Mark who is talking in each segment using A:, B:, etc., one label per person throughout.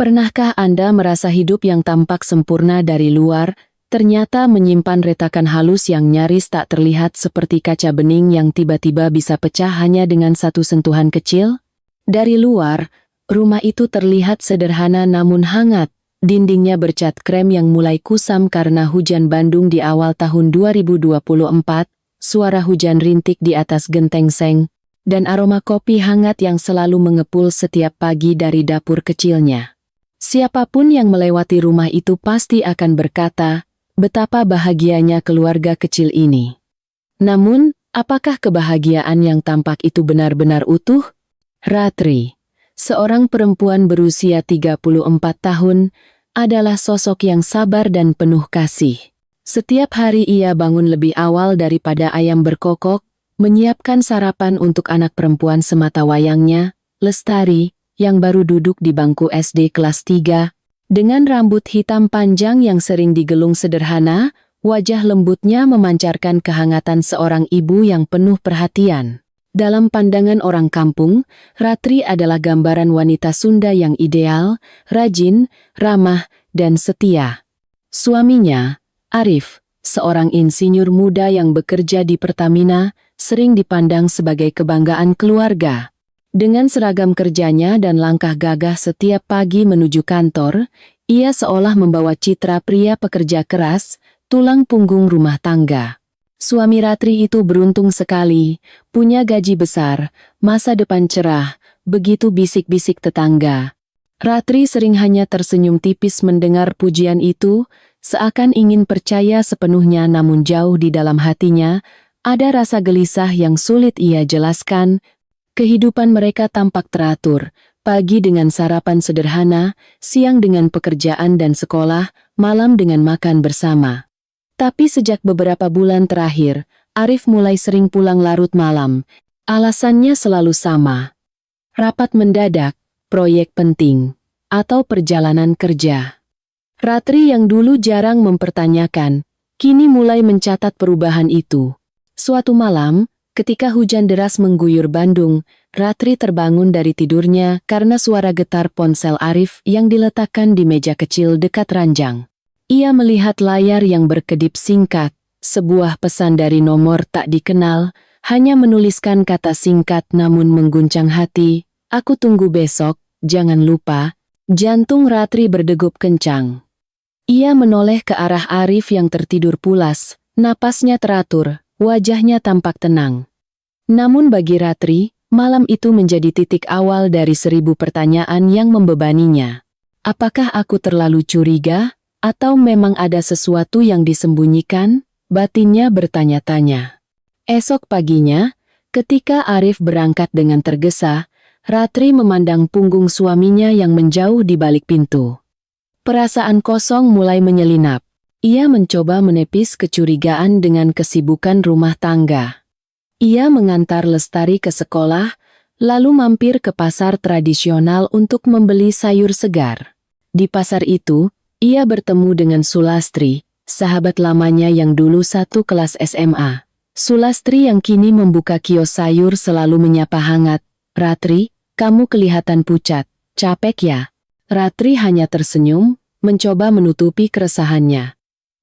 A: Pernahkah Anda merasa hidup yang tampak sempurna dari luar, ternyata menyimpan retakan halus yang nyaris tak terlihat seperti kaca bening yang tiba-tiba bisa pecah hanya dengan satu sentuhan kecil? Dari luar, rumah itu terlihat sederhana namun hangat. Dindingnya bercat krem yang mulai kusam karena hujan Bandung di awal tahun 2024, suara hujan rintik di atas genteng seng, dan aroma kopi hangat yang selalu mengepul setiap pagi dari dapur kecilnya. Siapapun yang melewati rumah itu pasti akan berkata, betapa bahagianya keluarga kecil ini. Namun, apakah kebahagiaan yang tampak itu benar-benar utuh? Ratri, seorang perempuan berusia 34 tahun, adalah sosok yang sabar dan penuh kasih. Setiap hari ia bangun lebih awal daripada ayam berkokok, menyiapkan sarapan untuk anak perempuan sematawayangnya, Lestari, yang baru duduk di bangku SD kelas 3, dengan rambut hitam panjang yang sering digelung sederhana, wajah lembutnya memancarkan kehangatan seorang ibu yang penuh perhatian. Dalam pandangan orang kampung, Ratri adalah gambaran wanita Sunda yang ideal, rajin, ramah, dan setia. Suaminya, Arif, seorang insinyur muda yang bekerja di Pertamina, sering dipandang sebagai kebanggaan keluarga. Dengan seragam kerjanya dan langkah gagah setiap pagi menuju kantor, ia seolah membawa citra pria pekerja keras, tulang punggung rumah tangga. Suami Ratri itu beruntung sekali, punya gaji besar, masa depan cerah, begitu bisik-bisik tetangga. Ratri sering hanya tersenyum tipis mendengar pujian itu, seakan ingin percaya sepenuhnya namun jauh di dalam hatinya, ada rasa gelisah yang sulit ia jelaskan. Kehidupan mereka tampak teratur, pagi dengan sarapan sederhana, siang dengan pekerjaan dan sekolah, malam dengan makan bersama. Tapi sejak beberapa bulan terakhir, Arif mulai sering pulang larut malam. Alasannya selalu sama. Rapat mendadak, proyek penting, atau perjalanan kerja. Ratri yang dulu jarang mempertanyakan, kini mulai mencatat perubahan itu. Suatu malam, ketika hujan deras mengguyur Bandung, Ratri terbangun dari tidurnya karena suara getar ponsel Arif yang diletakkan di meja kecil dekat ranjang. Ia melihat layar yang berkedip singkat, sebuah pesan dari nomor tak dikenal, hanya menuliskan kata singkat namun mengguncang hati, "Aku tunggu besok, jangan lupa." Jantung Ratri berdegup kencang. Ia menoleh ke arah Arif yang tertidur pulas, napasnya teratur, wajahnya tampak tenang. Namun bagi Ratri, malam itu menjadi titik awal dari 1000 pertanyaan yang membebaninya. Apakah aku terlalu curiga? Atau memang ada sesuatu yang disembunyikan? Batinnya bertanya-tanya. Esok paginya, ketika Arif berangkat dengan tergesa, Ratri memandang punggung suaminya yang menjauh di balik pintu. Perasaan kosong mulai menyelinap. Ia mencoba menepis kecurigaan dengan kesibukan rumah tangga. Ia mengantar Lestari ke sekolah, lalu mampir ke pasar tradisional untuk membeli sayur segar. Di pasar itu, ia bertemu dengan Sulastri, sahabat lamanya yang dulu satu kelas SMA. Sulastri yang kini membuka kios sayur selalu menyapa hangat, "Ratri, kamu kelihatan pucat, capek ya?" Ratri hanya tersenyum, mencoba menutupi keresahannya.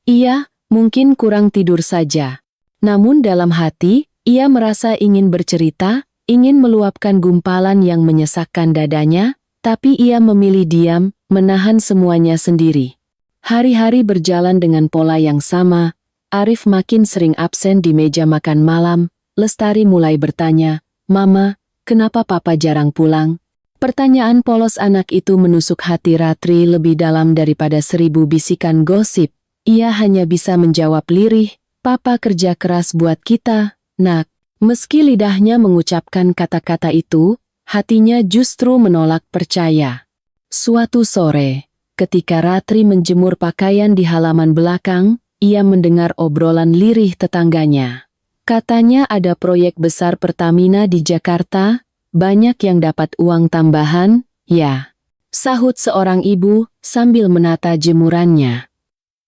A: Iya, mungkin kurang tidur saja. Namun dalam hati, ia merasa ingin bercerita, ingin meluapkan gumpalan yang menyesakkan dadanya, tapi ia memilih diam, menahan semuanya sendiri. Hari-hari berjalan dengan pola yang sama, Arif makin sering absen di meja makan malam. Lestari mulai bertanya, "Mama, kenapa Papa jarang pulang?" Pertanyaan polos anak itu menusuk hati Ratri lebih dalam daripada 1000 bisikan gosip. Ia hanya bisa menjawab lirih, "Papa kerja keras buat kita, Nak." Meski lidahnya mengucapkan kata-kata itu, hatinya justru menolak percaya. Suatu sore, ketika Ratri menjemur pakaian di halaman belakang, ia mendengar obrolan lirih tetangganya. Katanya ada proyek besar Pertamina di Jakarta, banyak yang dapat uang tambahan, ya. Sahut seorang ibu sambil menata jemurannya.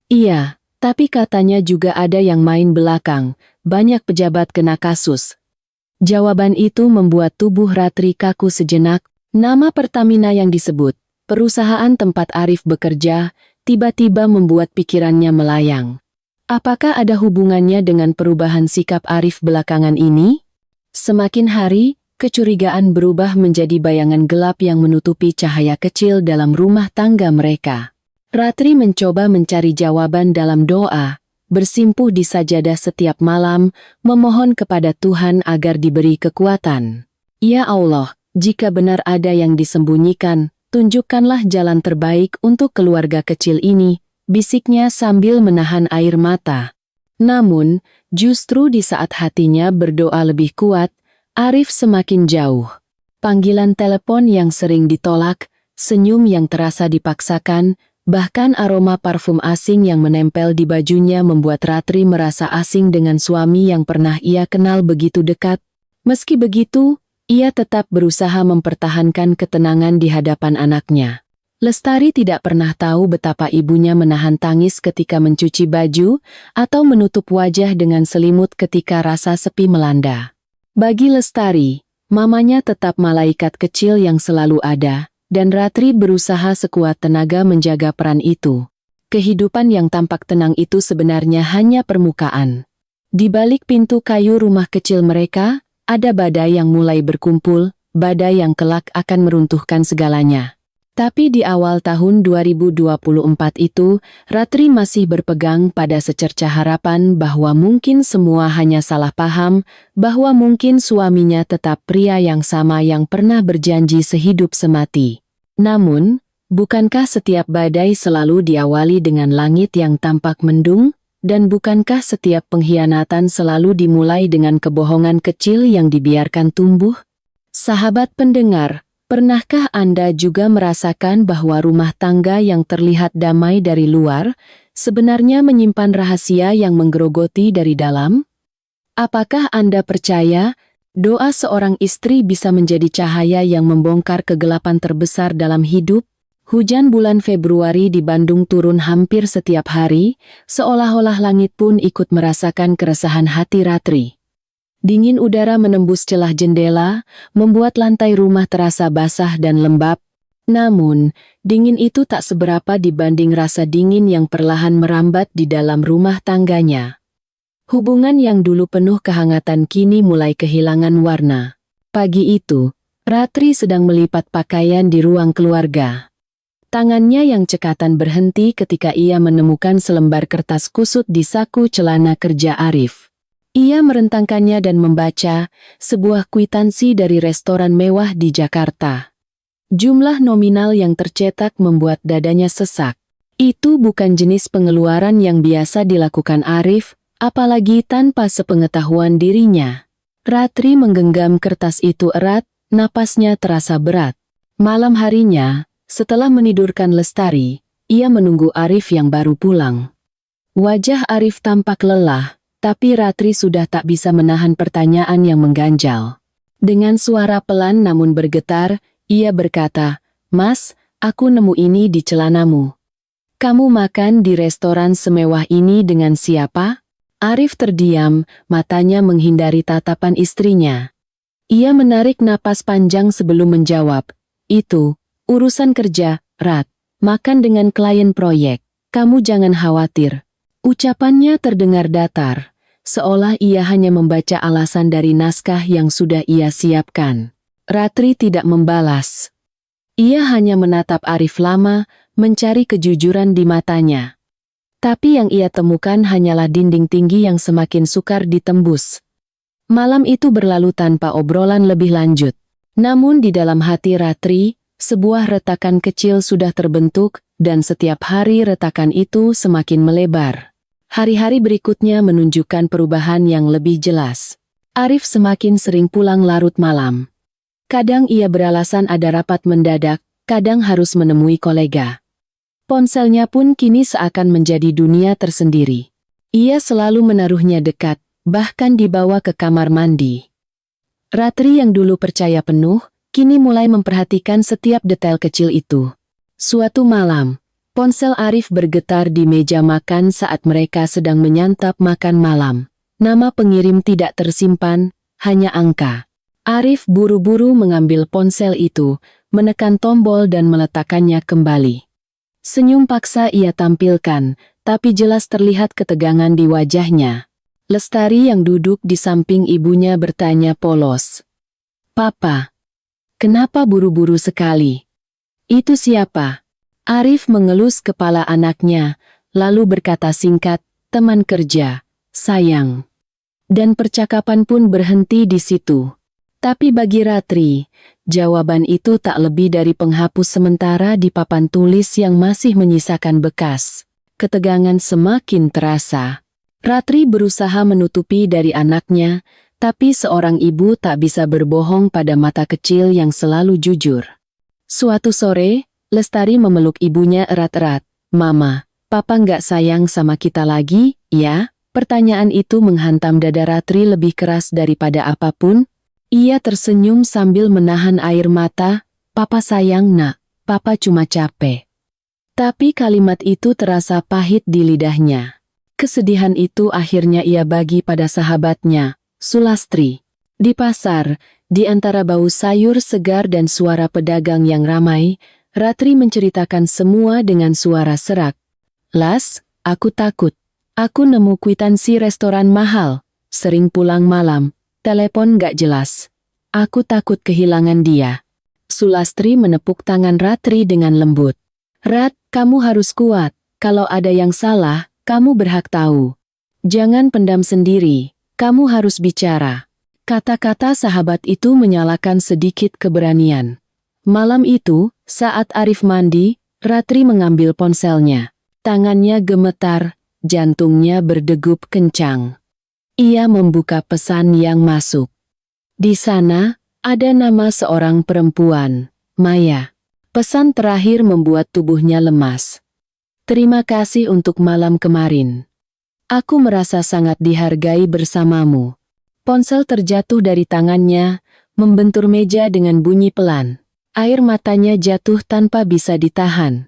A: Iya, tapi katanya juga ada yang main belakang, banyak pejabat kena kasus. Jawaban itu membuat tubuh Ratri kaku sejenak. Nama Pertamina yang disebut, Perusahaan tempat Arif bekerja tiba-tiba membuat pikirannya melayang. Apakah ada hubungannya dengan perubahan sikap Arif belakangan ini? Semakin hari, kecurigaan berubah menjadi bayangan gelap yang menutupi cahaya kecil dalam rumah tangga mereka. Ratri mencoba mencari jawaban dalam doa, bersimpuh di sajadah setiap malam, memohon kepada Tuhan agar diberi kekuatan. Ya Allah, jika benar ada yang disembunyikan, tunjukkanlah jalan terbaik untuk keluarga kecil ini, bisiknya sambil menahan air mata. Namun, justru di saat hatinya berdoa lebih kuat, Arif semakin jauh. Panggilan telepon yang sering ditolak, senyum yang terasa dipaksakan, bahkan aroma parfum asing yang menempel di bajunya membuat Ratri merasa asing dengan suami yang pernah ia kenal begitu dekat. Meski begitu, ia tetap berusaha mempertahankan ketenangan di hadapan anaknya. Lestari tidak pernah tahu betapa ibunya menahan tangis ketika mencuci baju atau menutup wajah dengan selimut ketika rasa sepi melanda. Bagi Lestari, mamanya tetap malaikat kecil yang selalu ada, dan Ratri berusaha sekuat tenaga menjaga peran itu. Kehidupan yang tampak tenang itu sebenarnya hanya permukaan. Di balik pintu kayu rumah kecil mereka, ada badai yang mulai berkumpul, badai yang kelak akan meruntuhkan segalanya. Tapi di awal tahun 2024 itu, Ratri masih berpegang pada secerca harapan bahwa mungkin semua hanya salah paham, bahwa mungkin suaminya tetap pria yang sama yang pernah berjanji sehidup semati. Namun, bukankah setiap badai selalu diawali dengan langit yang tampak mendung? Dan bukankah setiap pengkhianatan selalu dimulai dengan kebohongan kecil yang dibiarkan tumbuh? Sahabat pendengar, pernahkah Anda juga merasakan bahwa rumah tangga yang terlihat damai dari luar, sebenarnya menyimpan rahasia yang menggerogoti dari dalam? Apakah Anda percaya, doa seorang istri bisa menjadi cahaya yang membongkar kegelapan terbesar dalam hidup? Hujan bulan Februari di Bandung turun hampir setiap hari, seolah-olah langit pun ikut merasakan keresahan hati Ratri. Dingin udara menembus celah jendela, membuat lantai rumah terasa basah dan lembab. Namun, dingin itu tak seberapa dibanding rasa dingin yang perlahan merambat di dalam rumah tangganya. Hubungan yang dulu penuh kehangatan kini mulai kehilangan warna. Pagi itu, Ratri sedang melipat pakaian di ruang keluarga. Tangannya yang cekatan berhenti ketika ia menemukan selembar kertas kusut di saku celana kerja Arif. Ia merentangkannya dan membaca sebuah kwitansi dari restoran mewah di Jakarta. Jumlah nominal yang tercetak membuat dadanya sesak. Itu bukan jenis pengeluaran yang biasa dilakukan Arif, apalagi tanpa sepengetahuan dirinya. Ratri menggenggam kertas itu erat, napasnya terasa berat. Malam harinya, setelah menidurkan Lestari, ia menunggu Arif yang baru pulang. Wajah Arif tampak lelah, tapi Ratri sudah tak bisa menahan pertanyaan yang mengganjal. Dengan suara pelan namun bergetar, ia berkata, "Mas, aku nemu ini di celanamu. Kamu makan di restoran semewah ini dengan siapa?" Arif terdiam, matanya menghindari tatapan istrinya. Ia menarik napas panjang sebelum menjawab, "Itu urusan kerja, Rat. Makan dengan klien proyek. Kamu jangan khawatir." Ucapannya terdengar datar, seolah ia hanya membaca alasan dari naskah yang sudah ia siapkan. Ratri tidak membalas. Ia hanya menatap Arif lama, mencari kejujuran di matanya. Tapi yang ia temukan hanyalah dinding tinggi yang semakin sukar ditembus. Malam itu berlalu tanpa obrolan lebih lanjut. Namun di dalam hati Ratri, sebuah retakan kecil sudah terbentuk, dan setiap hari retakan itu semakin melebar. Hari-hari berikutnya menunjukkan perubahan yang lebih jelas. Arif semakin sering pulang larut malam. Kadang ia beralasan ada rapat mendadak, kadang harus menemui kolega. Ponselnya pun kini seakan menjadi dunia tersendiri. Ia selalu menaruhnya dekat, bahkan dibawa ke kamar mandi. Ratri yang dulu percaya penuh, kini mulai memperhatikan setiap detail kecil itu. Suatu malam, ponsel Arif bergetar di meja makan saat mereka sedang menyantap makan malam. Nama pengirim tidak tersimpan, hanya angka. Arif buru-buru mengambil ponsel itu, menekan tombol dan meletakkannya kembali. Senyum paksa ia tampilkan, tapi jelas terlihat ketegangan di wajahnya. Lestari yang duduk di samping ibunya bertanya polos. "Papa, kenapa buru-buru sekali? Itu siapa?" Arif mengelus kepala anaknya, lalu berkata singkat, "Teman kerja, sayang." Dan percakapan pun berhenti di situ. Tapi bagi Ratri, jawaban itu tak lebih dari penghapus sementara di papan tulis yang masih menyisakan bekas. Ketegangan semakin terasa. Ratri berusaha menutupi dari anaknya, tapi seorang ibu tak bisa berbohong pada mata kecil yang selalu jujur. Suatu sore, Lestari memeluk ibunya erat-erat. "Mama, Papa nggak sayang sama kita lagi, ya?" Pertanyaan itu menghantam dada Ratri lebih keras daripada apapun. Ia tersenyum sambil menahan air mata. "Papa sayang, Nak. Papa cuma capek." Tapi kalimat itu terasa pahit di lidahnya. Kesedihan itu akhirnya ia bagi pada sahabatnya, Sulastri. Di pasar, di antara bau sayur segar dan suara pedagang yang ramai, Ratri menceritakan semua dengan suara serak. "Las, aku takut. Aku nemu kwitansi restoran mahal, sering pulang malam. Telepon gak jelas. Aku takut kehilangan dia." Sulastri menepuk tangan Ratri dengan lembut. "Rat, kamu harus kuat. Kalau ada yang salah, kamu berhak tahu. Jangan pendam sendiri, kamu harus bicara." Kata-kata sahabat itu menyalakan sedikit keberanian. Malam itu, saat Arif mandi, Ratri mengambil ponselnya. Tangannya gemetar, jantungnya berdegup kencang. Ia membuka pesan yang masuk. Di sana, ada nama seorang perempuan, Maya. Pesan terakhir membuat tubuhnya lemas. "Terima kasih untuk malam kemarin. Aku merasa sangat dihargai bersamamu." Ponsel terjatuh dari tangannya, membentur meja dengan bunyi pelan. Air matanya jatuh tanpa bisa ditahan.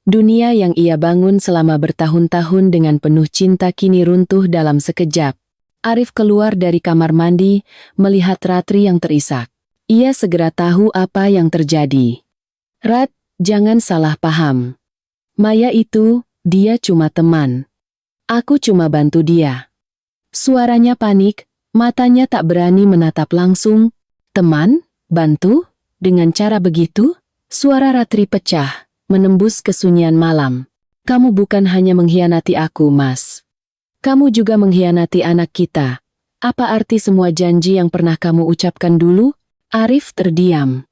A: Dunia yang ia bangun selama bertahun-tahun dengan penuh cinta kini runtuh dalam sekejap. Arif keluar dari kamar mandi, melihat Ratri yang terisak. Ia segera tahu apa yang terjadi. "Rat, jangan salah paham. Maya itu, dia cuma teman. Aku cuma bantu dia." Suaranya panik, matanya tak berani menatap langsung. "Teman? Bantu? Dengan cara begitu?" Suara Ratri pecah, menembus kesunyian malam. "Kamu bukan hanya mengkhianati aku, Mas. Kamu juga mengkhianati anak kita. Apa arti semua janji yang pernah kamu ucapkan dulu?" Arif terdiam.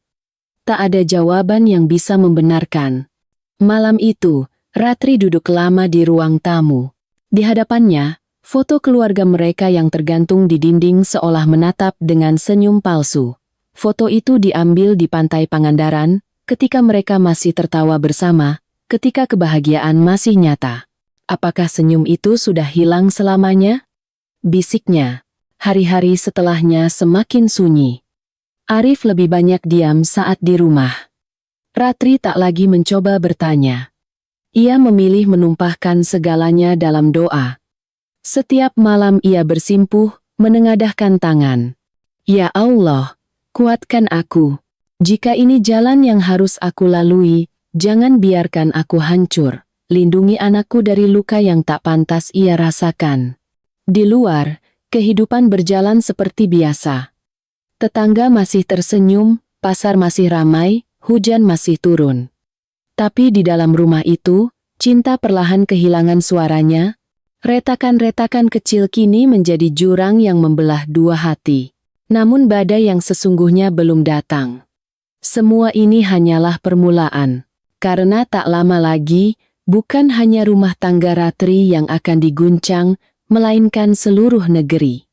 A: Tak ada jawaban yang bisa membenarkan. Malam itu, Ratri duduk lama di ruang tamu. Di hadapannya, foto keluarga mereka yang tergantung di dinding seolah menatap dengan senyum palsu. Foto itu diambil di pantai Pangandaran, ketika mereka masih tertawa bersama, ketika kebahagiaan masih nyata. Apakah senyum itu sudah hilang selamanya? Bisiknya. Hari-hari setelahnya semakin sunyi. Arif lebih banyak diam saat di rumah. Ratri tak lagi mencoba bertanya. Ia memilih menumpahkan segalanya dalam doa. Setiap malam ia bersimpuh, menengadahkan tangan. "Ya Allah, kuatkan aku. Jika ini jalan yang harus aku lalui, jangan biarkan aku hancur. Lindungi anakku dari luka yang tak pantas ia rasakan." Di luar, kehidupan berjalan seperti biasa. Tetangga masih tersenyum, pasar masih ramai, hujan masih turun. Tapi di dalam rumah itu, cinta perlahan kehilangan suaranya. Retakan-retakan kecil kini menjadi jurang yang membelah dua hati. Namun badai yang sesungguhnya belum datang. Semua ini hanyalah permulaan. Karena tak lama lagi, bukan hanya rumah tangga Ratri yang akan diguncang, melainkan seluruh negeri.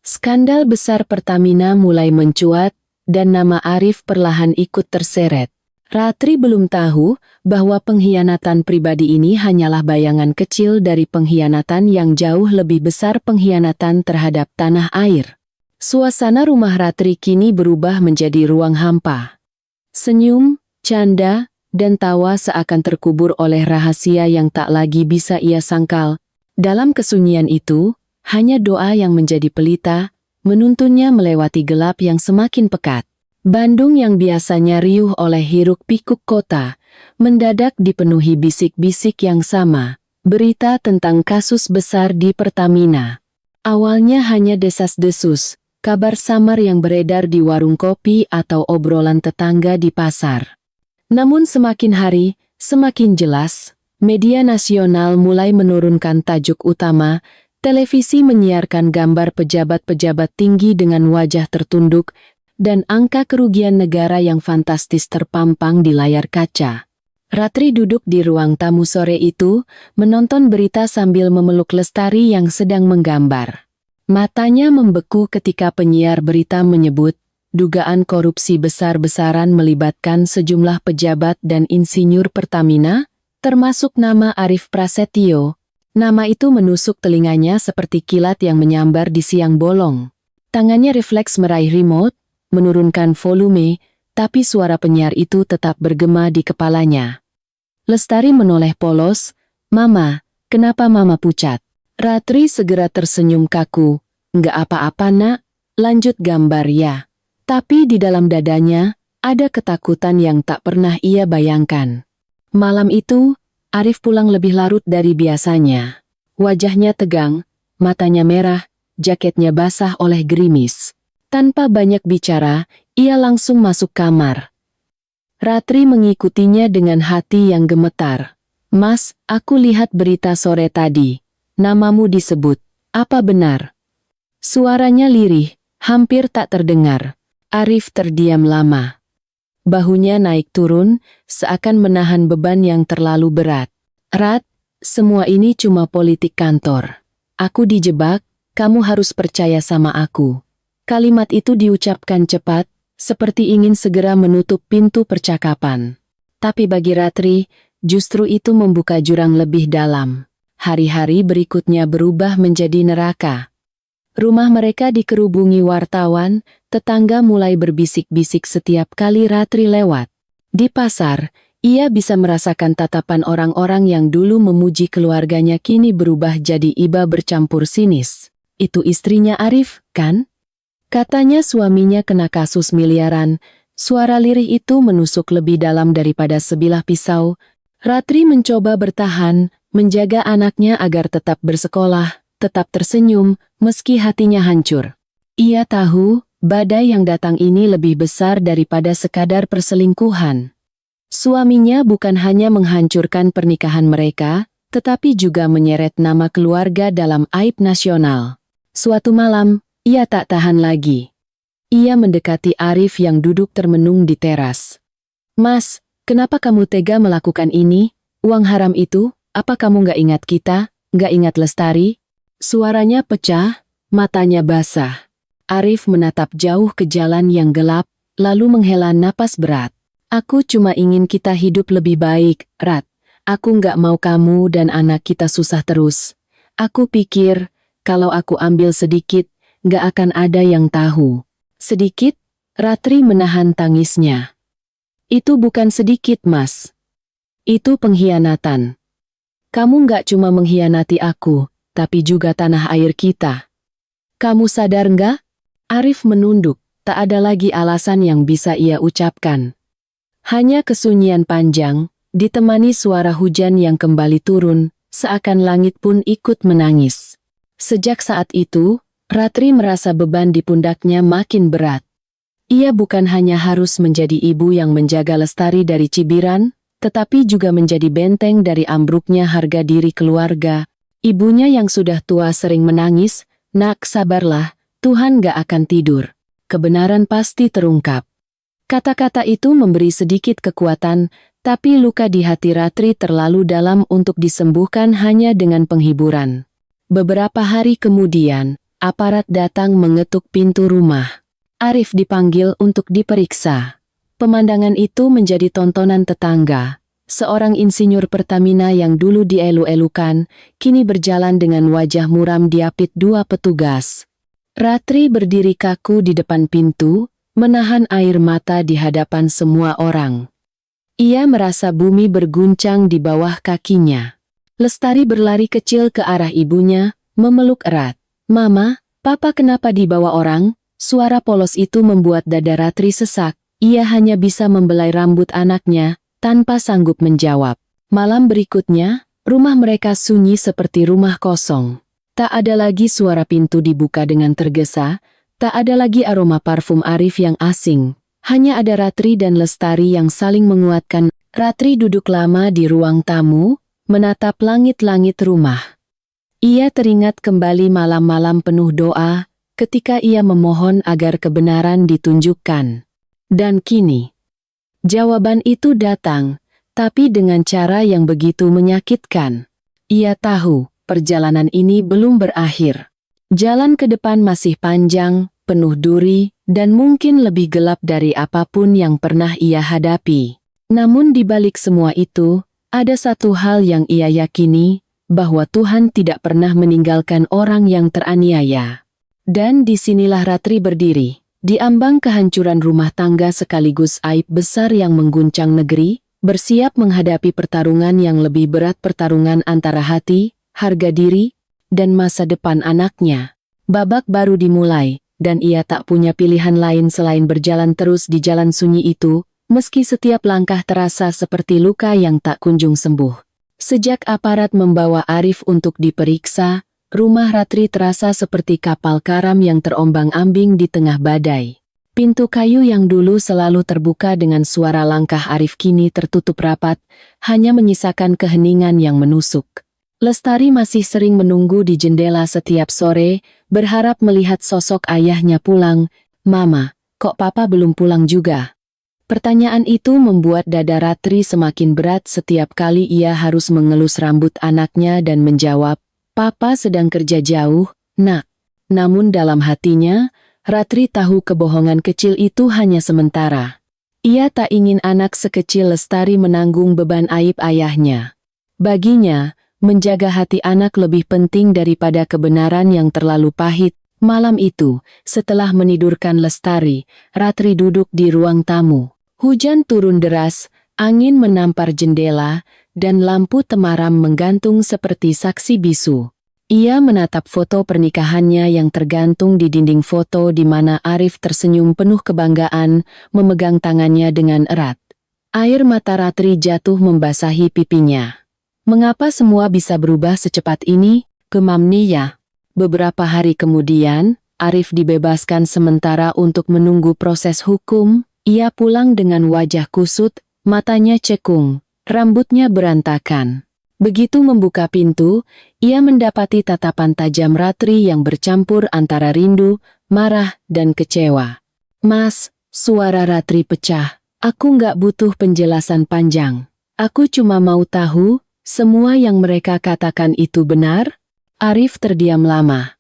A: Skandal besar Pertamina mulai mencuat, dan nama Arif perlahan ikut terseret. Ratri belum tahu bahwa pengkhianatan pribadi ini hanyalah bayangan kecil dari pengkhianatan yang jauh lebih besar, pengkhianatan terhadap tanah air. Suasana rumah Ratri kini berubah menjadi ruang hampa. Senyum, canda, dan tawa seakan terkubur oleh rahasia yang tak lagi bisa ia sangkal. Dalam kesunyian itu, hanya doa yang menjadi pelita, menuntunnya melewati gelap yang semakin pekat. Bandung yang biasanya riuh oleh hiruk-pikuk kota, mendadak dipenuhi bisik-bisik yang sama, berita tentang kasus besar di Pertamina. Awalnya hanya desas-desus, kabar samar yang beredar di warung kopi atau obrolan tetangga di pasar. Namun semakin hari, semakin jelas, media nasional mulai menurunkan tajuk utama, televisi menyiarkan gambar pejabat-pejabat tinggi dengan wajah tertunduk, dan angka kerugian negara yang fantastis terpampang di layar kaca. Ratri duduk di ruang tamu sore itu, menonton berita sambil memeluk Lestari yang sedang menggambar. Matanya membeku ketika penyiar berita menyebut, dugaan korupsi besar-besaran melibatkan sejumlah pejabat dan insinyur Pertamina, termasuk nama Arief Prasetyo. Nama itu menusuk telinganya seperti kilat yang menyambar di siang bolong. Tangannya refleks meraih remote, menurunkan volume, tapi suara penyiar itu tetap bergema di kepalanya. Lestari menoleh polos, "Mama, kenapa Mama pucat?" Ratri segera tersenyum kaku, "Nggak apa-apa nak, lanjut gambar ya." Tapi di dalam dadanya, ada ketakutan yang tak pernah ia bayangkan. Malam itu, Arief pulang lebih larut dari biasanya. Wajahnya tegang, matanya merah, jaketnya basah oleh gerimis. Tanpa banyak bicara, ia langsung masuk kamar. Ratri mengikutinya dengan hati yang gemetar. "Mas, aku lihat berita sore tadi. Namamu disebut. Apa benar?" Suaranya lirih, hampir tak terdengar. Arief terdiam lama. Bahunya naik turun, seakan menahan beban yang terlalu berat. "Rat, semua ini cuma politik kantor. Aku dijebak, kamu harus percaya sama aku." Kalimat itu diucapkan cepat, seperti ingin segera menutup pintu percakapan. Tapi bagi Ratri, justru itu membuka jurang lebih dalam. Hari-hari berikutnya berubah menjadi neraka. Rumah mereka dikerubungi wartawan, tetangga mulai berbisik-bisik setiap kali Ratri lewat. Di pasar, ia bisa merasakan tatapan orang-orang yang dulu memuji keluarganya kini berubah jadi iba bercampur sinis. "Itu istrinya Arief, kan?" Katanya suaminya kena kasus miliaran. Suara lirih itu menusuk lebih dalam daripada sebilah pisau. Ratri mencoba bertahan, menjaga anaknya agar tetap bersekolah, tetap tersenyum, meski hatinya hancur. Ia tahu, badai yang datang ini lebih besar daripada sekadar perselingkuhan. Suaminya bukan hanya menghancurkan pernikahan mereka, tetapi juga menyeret nama keluarga dalam aib nasional. Suatu malam, ia tak tahan lagi. Ia mendekati Arief yang duduk termenung di teras. "Mas, kenapa kamu tega melakukan ini? Uang haram itu, apa kamu nggak ingat kita, nggak ingat Lestari?" Suaranya pecah, matanya basah. Arief menatap jauh ke jalan yang gelap, lalu menghela napas berat. "Aku cuma ingin kita hidup lebih baik, Rat. Aku nggak mau kamu dan anak kita susah terus. Aku pikir, kalau aku ambil sedikit, nggak akan ada yang tahu." "Sedikit?" Ratri menahan tangisnya. "Itu bukan sedikit, Mas. Itu pengkhianatan. Kamu nggak cuma mengkhianati aku, tapi juga tanah air kita. Kamu sadar nggak?" Arief menunduk, tak ada lagi alasan yang bisa ia ucapkan. Hanya kesunyian panjang, ditemani suara hujan yang kembali turun, seakan langit pun ikut menangis. Sejak saat itu, Ratri merasa beban di pundaknya makin berat. Ia bukan hanya harus menjadi ibu yang menjaga Lestari dari cibiran, tetapi juga menjadi benteng dari ambruknya harga diri keluarga. Ibunya yang sudah tua sering menangis, "Nak, sabarlah, Tuhan gak akan tidur. Kebenaran pasti terungkap." Kata-kata itu memberi sedikit kekuatan, tapi luka di hati Ratri terlalu dalam untuk disembuhkan hanya dengan penghiburan. Beberapa hari kemudian, aparat datang mengetuk pintu rumah. Arief dipanggil untuk diperiksa. Pemandangan itu menjadi tontonan tetangga. Seorang insinyur Pertamina yang dulu dielu-elukan, kini berjalan dengan wajah muram diapit dua petugas. Ratri berdiri kaku di depan pintu, menahan air mata di hadapan semua orang. Ia merasa bumi berguncang di bawah kakinya. Lestari berlari kecil ke arah ibunya, memeluk erat. "Mama, Papa kenapa dibawa orang?" Suara polos itu membuat dada Ratri sesak. Ia hanya bisa membelai rambut anaknya, tanpa sanggup menjawab. Malam berikutnya, rumah mereka sunyi seperti rumah kosong. Tak ada lagi suara pintu dibuka dengan tergesa, tak ada lagi aroma parfum Arif yang asing. Hanya ada Ratri dan Lestari yang saling menguatkan. Ratri duduk lama di ruang tamu, menatap langit-langit rumah. Ia teringat kembali malam-malam penuh doa, ketika ia memohon agar kebenaran ditunjukkan. Dan kini, jawaban itu datang, tapi dengan cara yang begitu menyakitkan. Ia tahu, perjalanan ini belum berakhir. Jalan ke depan masih panjang, penuh duri, dan mungkin lebih gelap dari apapun yang pernah ia hadapi. Namun di balik semua itu, ada satu hal yang ia yakini, bahwa Tuhan tidak pernah meninggalkan orang yang teraniaya. Dan disinilah Ratri berdiri, di ambang kehancuran rumah tangga sekaligus aib besar yang mengguncang negeri, bersiap menghadapi pertarungan yang lebih berat, pertarungan antara hati, harga diri, dan masa depan anaknya. Babak baru dimulai, dan ia tak punya pilihan lain selain berjalan terus di jalan sunyi itu, meski setiap langkah terasa seperti luka yang tak kunjung sembuh. Sejak aparat membawa Arif untuk diperiksa, rumah Ratri terasa seperti kapal karam yang terombang-ambing di tengah badai. Pintu kayu yang dulu selalu terbuka dengan suara langkah Arif kini tertutup rapat, hanya menyisakan keheningan yang menusuk. Lestari masih sering menunggu di jendela setiap sore, berharap melihat sosok ayahnya pulang. "Mama, kok papa belum pulang juga?" Pertanyaan itu membuat dada Ratri semakin berat setiap kali ia harus mengelus rambut anaknya dan menjawab, "Papa sedang kerja jauh, Nak." Namun dalam hatinya, Ratri tahu kebohongan kecil itu hanya sementara. Ia tak ingin anak sekecil Lestari menanggung beban aib ayahnya. Baginya, menjaga hati anak lebih penting daripada kebenaran yang terlalu pahit. Malam itu, setelah menidurkan Lestari, Ratri duduk di ruang tamu. Hujan turun deras, angin menampar jendela, dan lampu temaram menggantung seperti saksi bisu. Ia menatap foto pernikahannya yang tergantung di dinding foto di mana Arif tersenyum penuh kebanggaan, memegang tangannya dengan erat. Air mata Ratri jatuh membasahi pipinya. "Mengapa semua bisa berubah secepat ini?" gemam Nia. Beberapa hari kemudian, Arif dibebaskan sementara untuk menunggu proses hukum. Ia pulang dengan wajah kusut, matanya cekung, rambutnya berantakan. Begitu membuka pintu, ia mendapati tatapan tajam Ratri yang bercampur antara rindu, marah, dan kecewa. "Mas," suara Ratri pecah, "aku nggak butuh penjelasan panjang. Aku cuma mau tahu, semua yang mereka katakan itu benar?" Arif terdiam lama.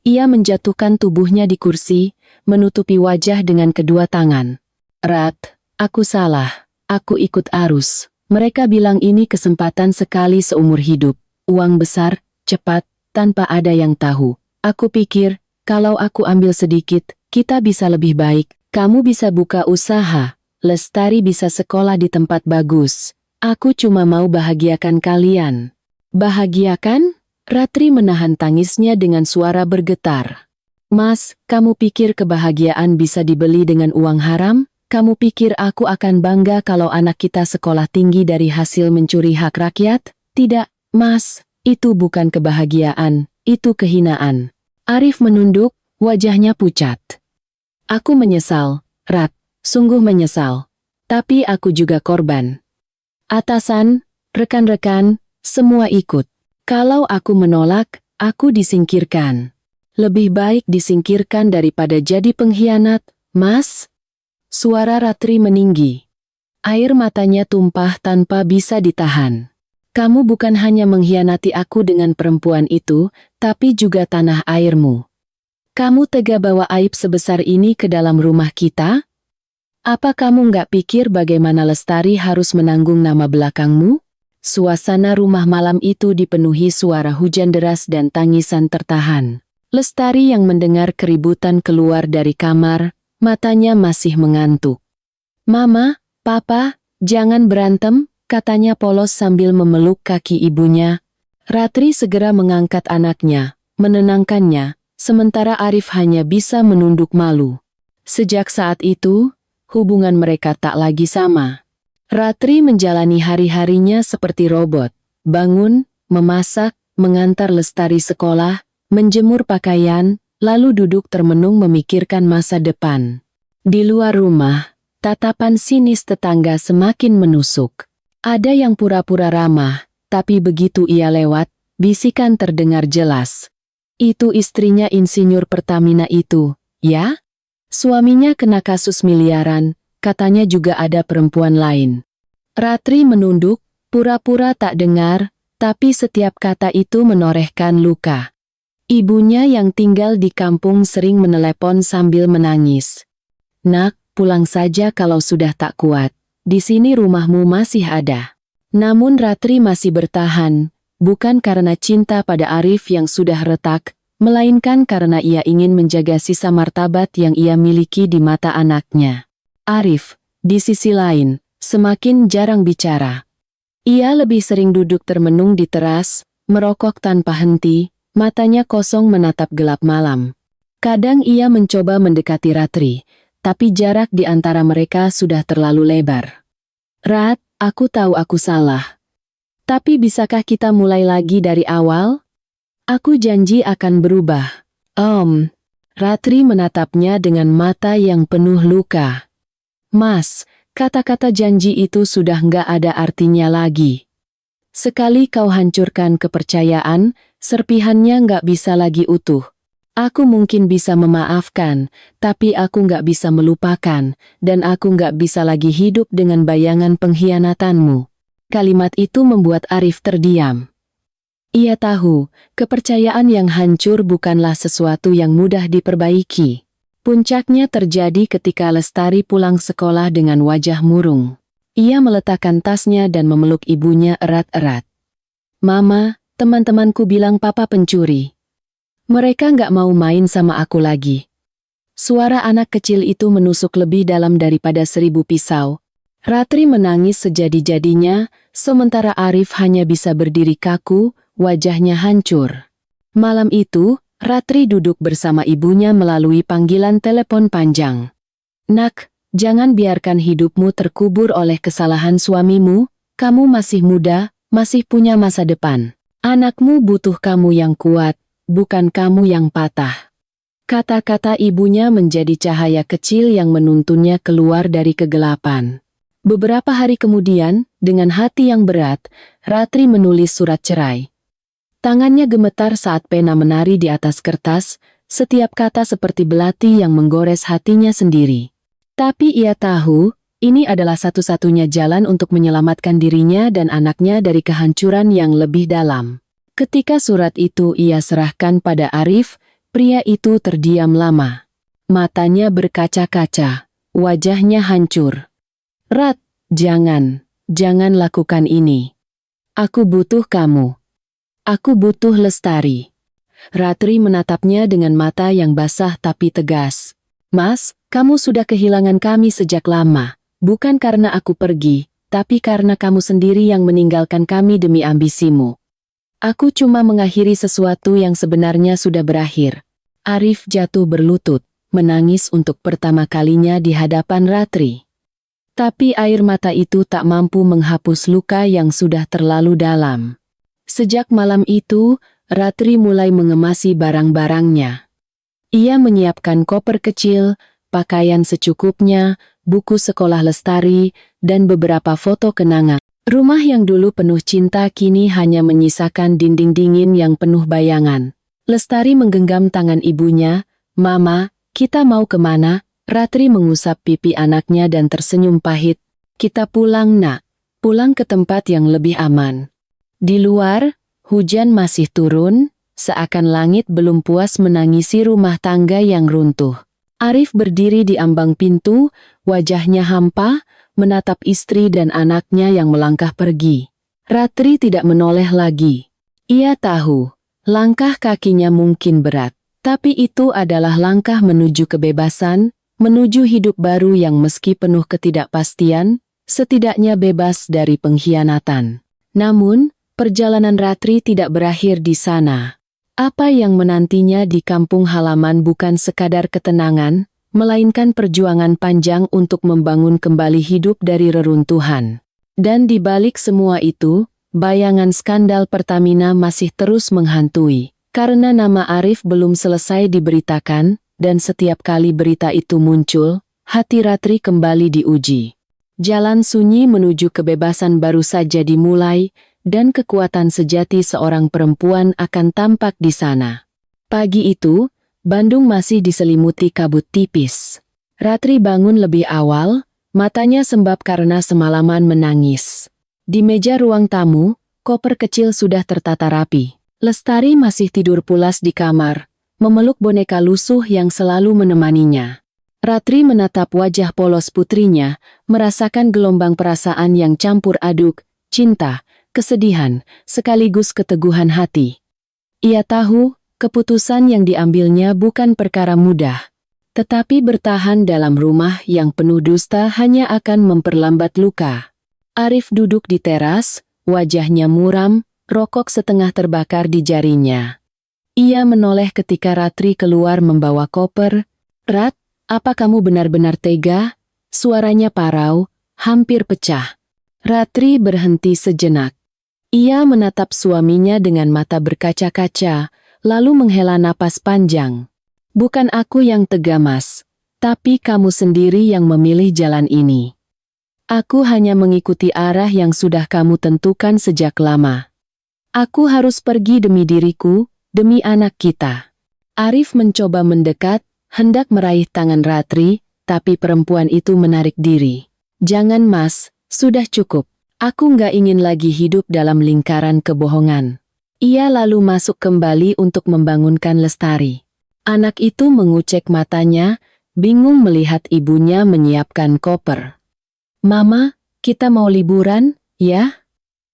A: Ia menjatuhkan tubuhnya di kursi, menutupi wajah dengan kedua tangan. "Rat, aku salah. Aku ikut arus. Mereka bilang ini kesempatan sekali seumur hidup. Uang besar, cepat, tanpa ada yang tahu. Aku pikir, kalau aku ambil sedikit, kita bisa lebih baik. Kamu bisa buka usaha. Lestari bisa sekolah di tempat bagus. Aku cuma mau bahagiakan kalian." "Bahagiakan?" Ratri menahan tangisnya dengan suara bergetar. "Mas, kamu pikir kebahagiaan bisa dibeli dengan uang haram? Kamu pikir aku akan bangga kalau anak kita sekolah tinggi dari hasil mencuri hak rakyat? Tidak, Mas, itu bukan kebahagiaan, itu kehinaan." Arif menunduk, wajahnya pucat. "Aku menyesal, Rat, sungguh menyesal. Tapi aku juga korban. Atasan, rekan-rekan, semua ikut. Kalau aku menolak, aku disingkirkan. Lebih baik disingkirkan daripada jadi pengkhianat, Mas." Suara Ratri meninggi. Air matanya tumpah tanpa bisa ditahan. "Kamu bukan hanya mengkhianati aku dengan perempuan itu, tapi juga tanah airmu. Kamu tega bawa aib sebesar ini ke dalam rumah kita? Apa kamu nggak pikir bagaimana Lestari harus menanggung nama belakangmu?" Suasana rumah malam itu dipenuhi suara hujan deras dan tangisan tertahan. Lestari yang mendengar keributan keluar dari kamar, matanya masih mengantuk. "Mama, Papa, jangan berantem," katanya polos sambil memeluk kaki ibunya. Ratri segera mengangkat anaknya, menenangkannya, sementara Arif hanya bisa menunduk malu. Sejak saat itu, hubungan mereka tak lagi sama. Ratri menjalani hari-harinya seperti robot, bangun, memasak, mengantar Lestari sekolah, menjemur pakaian, lalu duduk termenung memikirkan masa depan. Di luar rumah, tatapan sinis tetangga semakin menusuk. Ada yang pura-pura ramah, tapi begitu ia lewat, bisikan terdengar jelas. Itu istrinya insinyur Pertamina itu, ya? Suaminya kena kasus miliaran, katanya juga ada perempuan lain. Ratri menunduk, pura-pura tak dengar, tapi setiap kata itu menorehkan luka. Ibunya yang tinggal di kampung sering menelepon sambil menangis. "Nak, pulang saja kalau sudah tak kuat. Di sini rumahmu masih ada." Namun Ratri masih bertahan, bukan karena cinta pada Arif yang sudah retak, melainkan karena ia ingin menjaga sisa martabat yang ia miliki di mata anaknya. Arif, di sisi lain, semakin jarang bicara. Ia lebih sering duduk termenung di teras, merokok tanpa henti, matanya kosong menatap gelap malam. Kadang ia mencoba mendekati Ratri, tapi jarak di antara mereka sudah terlalu lebar. "Rat, aku tahu aku salah. Tapi bisakah kita mulai lagi dari awal? Aku janji akan berubah." Ratri menatapnya dengan mata yang penuh luka. "Mas, kata-kata janji itu sudah nggak ada artinya lagi. Sekali kau hancurkan kepercayaan, serpihannya nggak bisa lagi utuh. Aku mungkin bisa memaafkan, tapi aku nggak bisa melupakan, dan aku nggak bisa lagi hidup dengan bayangan pengkhianatanmu." Kalimat itu membuat Arif terdiam. Ia tahu, kepercayaan yang hancur bukanlah sesuatu yang mudah diperbaiki. Puncaknya terjadi ketika Lestari pulang sekolah dengan wajah murung. Ia meletakkan tasnya dan memeluk ibunya erat-erat. "Mama, teman-temanku bilang papa pencuri. Mereka nggak mau main sama aku lagi." Suara anak kecil itu menusuk lebih dalam daripada 1000 pisau. Ratri menangis sejadi-jadinya, sementara Arif hanya bisa berdiri kaku, wajahnya hancur. Malam itu, Ratri duduk bersama ibunya melalui panggilan telepon panjang. "Nak, jangan biarkan hidupmu terkubur oleh kesalahan suamimu, kamu masih muda, masih punya masa depan. Anakmu butuh kamu yang kuat, bukan kamu yang patah." Kata-kata ibunya menjadi cahaya kecil yang menuntunnya keluar dari kegelapan. Beberapa hari kemudian, dengan hati yang berat, Ratri menulis surat cerai. Tangannya gemetar saat pena menari di atas kertas, setiap kata seperti belati yang menggores hatinya sendiri. Tapi ia tahu, ini adalah satu-satunya jalan untuk menyelamatkan dirinya dan anaknya dari kehancuran yang lebih dalam. Ketika surat itu ia serahkan pada Arif, pria itu terdiam lama. Matanya berkaca-kaca, wajahnya hancur. "Rat, jangan lakukan ini. Aku butuh kamu. Aku butuh Lestari." Ratri menatapnya dengan mata yang basah tapi tegas. "Mas, kamu sudah kehilangan kami sejak lama. Bukan karena aku pergi, tapi karena kamu sendiri yang meninggalkan kami demi ambisimu. Aku cuma mengakhiri sesuatu yang sebenarnya sudah berakhir." Arif jatuh berlutut, menangis untuk pertama kalinya di hadapan Ratri. Tapi air mata itu tak mampu menghapus luka yang sudah terlalu dalam. Sejak malam itu, Ratri mulai mengemasi barang-barangnya. Ia menyiapkan koper kecil, pakaian secukupnya, buku sekolah Lestari, dan beberapa foto kenangan. Rumah yang dulu penuh cinta kini hanya menyisakan dinding dingin yang penuh bayangan. Lestari menggenggam tangan ibunya. "Mama, kita mau kemana?" Ratri mengusap pipi anaknya dan tersenyum pahit. "Kita pulang, Nak. Pulang ke tempat yang lebih aman." Di luar, hujan masih turun, seakan langit belum puas menangisi rumah tangga yang runtuh. Arif berdiri di ambang pintu, wajahnya hampa, menatap istri dan anaknya yang melangkah pergi. Ratri tidak menoleh lagi. Ia tahu, langkah kakinya mungkin berat, tapi itu adalah langkah menuju kebebasan, menuju hidup baru yang meski penuh ketidakpastian, setidaknya bebas dari pengkhianatan. Namun, perjalanan Ratri tidak berakhir di sana. Apa yang menantinya di kampung halaman bukan sekadar ketenangan, melainkan perjuangan panjang untuk membangun kembali hidup dari reruntuhan. Dan di balik semua itu, bayangan skandal Pertamina masih terus menghantui. Karena nama Arif belum selesai diberitakan, dan setiap kali berita itu muncul, hati Ratri kembali diuji. Jalan sunyi menuju kebebasan baru saja dimulai, dan kekuatan sejati seorang perempuan akan tampak di sana. Pagi itu, Bandung masih diselimuti kabut tipis. Ratri bangun lebih awal, matanya sembab karena semalaman menangis. Di meja ruang tamu, koper kecil sudah tertata rapi. Lestari masih tidur pulas di kamar, memeluk boneka lusuh yang selalu menemaninya. Ratri menatap wajah polos putrinya, merasakan gelombang perasaan yang campur aduk, cinta, kesedihan, sekaligus keteguhan hati. Ia tahu, keputusan yang diambilnya bukan perkara mudah. Tetapi bertahan dalam rumah yang penuh dusta hanya akan memperlambat luka. Arif duduk di teras, wajahnya muram, rokok setengah terbakar di jarinya. Ia menoleh ketika Ratri keluar membawa koper. "Rat, apa kamu benar-benar tega?" Suaranya parau, hampir pecah. Ratri berhenti sejenak. Ia menatap suaminya dengan mata berkaca-kaca, lalu menghela napas panjang. "Bukan aku yang tega, Mas, tapi kamu sendiri yang memilih jalan ini. Aku hanya mengikuti arah yang sudah kamu tentukan sejak lama. Aku harus pergi demi diriku, demi anak kita." Arif mencoba mendekat, hendak meraih tangan Ratri, tapi perempuan itu menarik diri. "Jangan, Mas, sudah cukup. Aku nggak ingin lagi hidup dalam lingkaran kebohongan." Ia lalu masuk kembali untuk membangunkan Lestari. Anak itu mengucek matanya, bingung melihat ibunya menyiapkan koper. "Mama, kita mau liburan, ya?"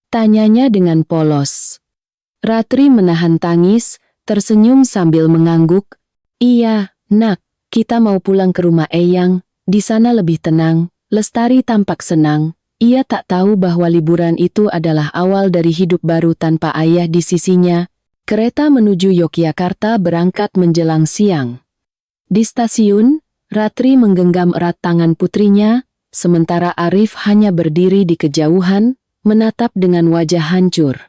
A: tanyanya dengan polos. Ratri menahan tangis, tersenyum sambil mengangguk. "Iya, Nak, kita mau pulang ke rumah Eyang, di sana lebih tenang." Lestari tampak senang. Ia tak tahu bahwa liburan itu adalah awal dari hidup baru tanpa ayah di sisinya. Kereta menuju Yogyakarta berangkat menjelang siang. Di stasiun, Ratri menggenggam erat tangan putrinya, sementara Arif hanya berdiri di kejauhan, menatap dengan wajah hancur.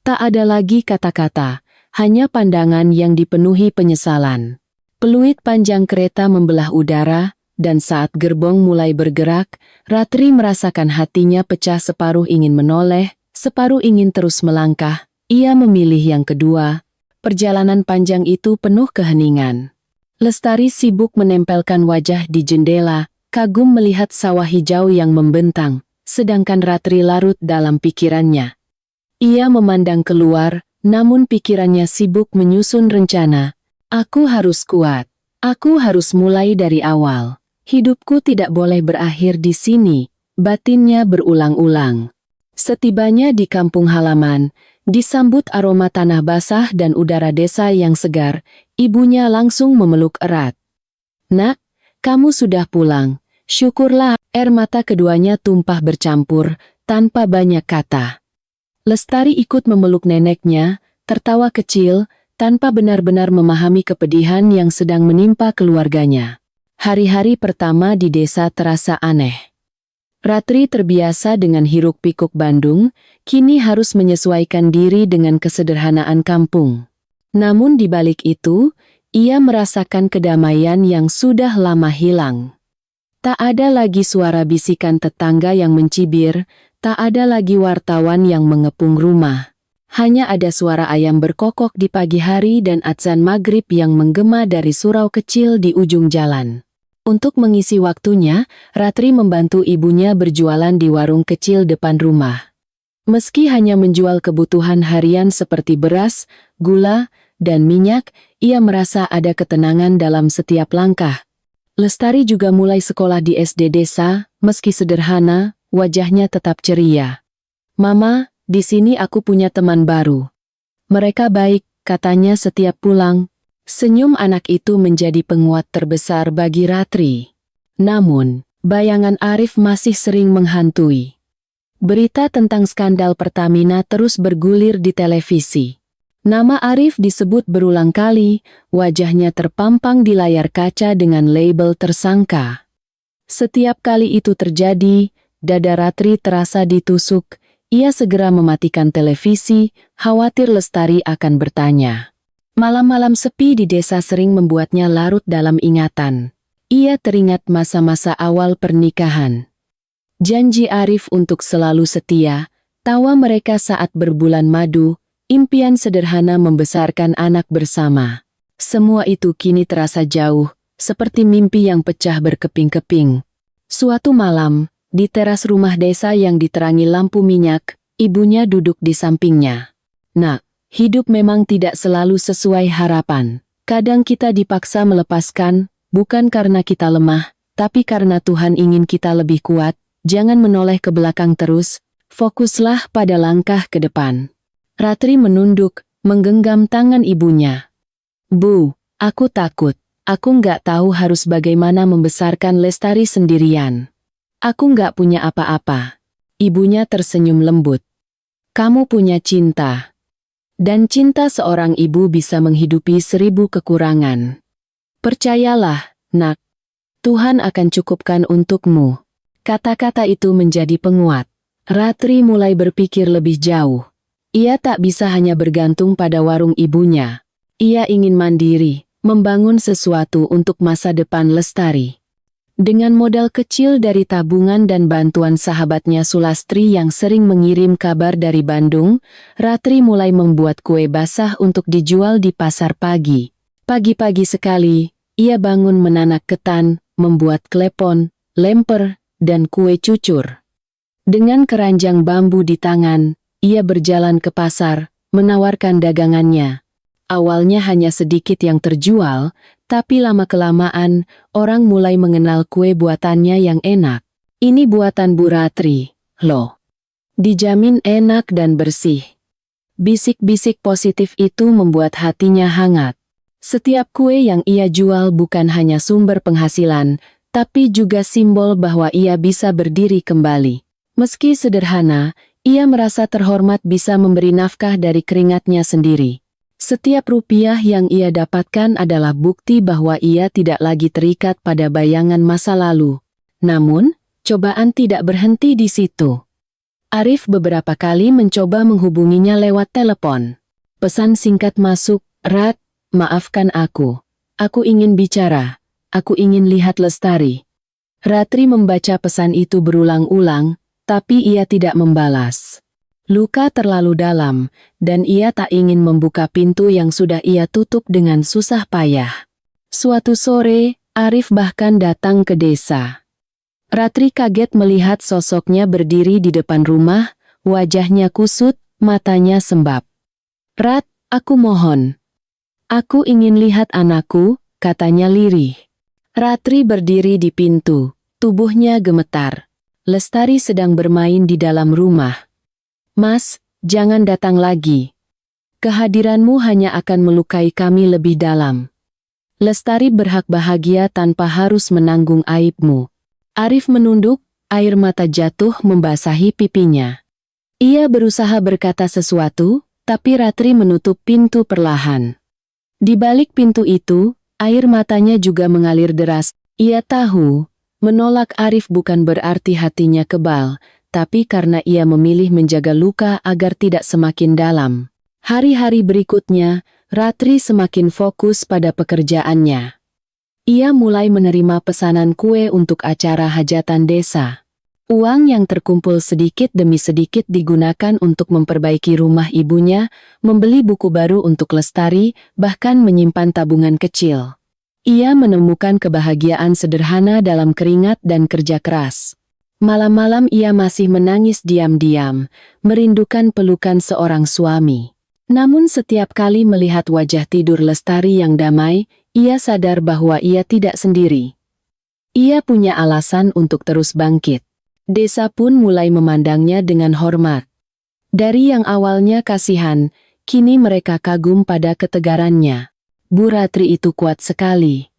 A: Tak ada lagi kata-kata, hanya pandangan yang dipenuhi penyesalan. Peluit panjang kereta membelah udara, dan saat gerbong mulai bergerak, Ratri merasakan hatinya pecah, separuh ingin menoleh, separuh ingin terus melangkah. Ia memilih yang kedua. Perjalanan panjang itu penuh keheningan. Lestari sibuk menempelkan wajah di jendela, kagum melihat sawah hijau yang membentang, sedangkan Ratri larut dalam pikirannya. Ia memandang keluar, namun pikirannya sibuk menyusun rencana. "Aku harus kuat. Aku harus mulai dari awal. Hidupku tidak boleh berakhir di sini," batinnya berulang-ulang. Setibanya di kampung halaman, disambut aroma tanah basah dan udara desa yang segar, ibunya langsung memeluk erat. "Nak, kamu sudah pulang. Syukurlah." Air mata keduanya tumpah bercampur, tanpa banyak kata. Lestari ikut memeluk neneknya, tertawa kecil, tanpa benar-benar memahami kepedihan yang sedang menimpa keluarganya. Hari-hari pertama di desa terasa aneh. Ratri terbiasa dengan hiruk-pikuk Bandung, kini harus menyesuaikan diri dengan kesederhanaan kampung. Namun di balik itu, ia merasakan kedamaian yang sudah lama hilang. Tak ada lagi suara bisikan tetangga yang mencibir, tak ada lagi wartawan yang mengepung rumah. Hanya ada suara ayam berkokok di pagi hari dan adzan maghrib yang menggema dari surau kecil di ujung jalan. Untuk mengisi waktunya, Ratri membantu ibunya berjualan di warung kecil depan rumah. Meski hanya menjual kebutuhan harian seperti beras, gula, dan minyak, ia merasa ada ketenangan dalam setiap langkah. Lestari juga mulai sekolah di SD desa, meski sederhana, wajahnya tetap ceria. "Mama, di sini aku punya teman baru. Mereka baik," katanya setiap pulang. Senyum anak itu menjadi penguat terbesar bagi Ratri. Namun, bayangan Arif masih sering menghantui. Berita tentang skandal Pertamina terus bergulir di televisi. Nama Arif disebut berulang kali, wajahnya terpampang di layar kaca dengan label tersangka. Setiap kali itu terjadi, dada Ratri terasa ditusuk. Ia segera mematikan televisi, khawatir Lestari akan bertanya. Malam-malam sepi di desa sering membuatnya larut dalam ingatan. Ia teringat masa-masa awal pernikahan. Janji Arif untuk selalu setia, tawa mereka saat berbulan madu, impian sederhana membesarkan anak bersama. Semua itu kini terasa jauh, seperti mimpi yang pecah berkeping-keping. Suatu malam, di teras rumah desa yang diterangi lampu minyak, ibunya duduk di sampingnya. "Nak, hidup memang tidak selalu sesuai harapan. Kadang kita dipaksa melepaskan, bukan karena kita lemah, tapi karena Tuhan ingin kita lebih kuat. Jangan menoleh ke belakang terus, fokuslah pada langkah ke depan." Ratri menunduk, menggenggam tangan ibunya. "Bu, aku takut. Aku nggak tahu harus bagaimana membesarkan Lestari sendirian. Aku nggak punya apa-apa." Ibunya tersenyum lembut. "Kamu punya cinta. Dan cinta seorang ibu bisa menghidupi 1000 kekurangan. Percayalah, Nak. Tuhan akan cukupkan untukmu." Kata-kata itu menjadi penguat. Ratri mulai berpikir lebih jauh. Ia tak bisa hanya bergantung pada warung ibunya. Ia ingin mandiri, membangun sesuatu untuk masa depan Lestari. Dengan modal kecil dari tabungan dan bantuan sahabatnya Sulastri yang sering mengirim kabar dari Bandung, Ratri mulai membuat kue basah untuk dijual di pasar pagi. Pagi-pagi sekali, ia bangun menanak ketan, membuat klepon, lemper, dan kue cucur. Dengan keranjang bambu di tangan, ia berjalan ke pasar, menawarkan dagangannya. Awalnya hanya sedikit yang terjual, tapi lama-kelamaan, orang mulai mengenal kue buatannya yang enak. "Ini buatan Bu Ratri, loh. Dijamin enak dan bersih." Bisik-bisik positif itu membuat hatinya hangat. Setiap kue yang ia jual bukan hanya sumber penghasilan, tapi juga simbol bahwa ia bisa berdiri kembali. Meski sederhana, ia merasa terhormat bisa memberi nafkah dari keringatnya sendiri. Setiap rupiah yang ia dapatkan adalah bukti bahwa ia tidak lagi terikat pada bayangan masa lalu. Namun, cobaan tidak berhenti di situ. Arif beberapa kali mencoba menghubunginya lewat telepon. Pesan singkat masuk, "Rat, maafkan aku. Aku ingin bicara. Aku ingin lihat Lestari." Ratri membaca pesan itu berulang-ulang, tapi ia tidak membalas. Luka terlalu dalam, dan ia tak ingin membuka pintu yang sudah ia tutup dengan susah payah. Suatu sore, Arif bahkan datang ke desa. Ratri kaget melihat sosoknya berdiri di depan rumah, wajahnya kusut, matanya sembab. "Rat, aku mohon. Aku ingin lihat anakku," katanya lirih. Ratri berdiri di pintu, tubuhnya gemetar. Lestari sedang bermain di dalam rumah. "Mas, jangan datang lagi. Kehadiranmu hanya akan melukai kami lebih dalam. Lestari berhak bahagia tanpa harus menanggung aibmu." Arif menunduk, air mata jatuh membasahi pipinya. Ia berusaha berkata sesuatu, tapi Ratri menutup pintu perlahan. Di balik pintu itu, air matanya juga mengalir deras. Ia tahu, menolak Arif bukan berarti hatinya kebal, tapi karena ia memilih menjaga luka agar tidak semakin dalam. Hari-hari berikutnya, Ratri semakin fokus pada pekerjaannya. Ia mulai menerima pesanan kue untuk acara hajatan desa. Uang yang terkumpul sedikit demi sedikit digunakan untuk memperbaiki rumah ibunya, membeli buku baru untuk Lestari, bahkan menyimpan tabungan kecil. Ia menemukan kebahagiaan sederhana dalam keringat dan kerja keras. Malam-malam ia masih menangis diam-diam, merindukan pelukan seorang suami. Namun setiap kali melihat wajah tidur Lestari yang damai, ia sadar bahwa ia tidak sendiri. Ia punya alasan untuk terus bangkit. Desa pun mulai memandangnya dengan hormat. Dari yang awalnya kasihan, kini mereka kagum pada ketegarannya. Bu Ratri itu kuat sekali.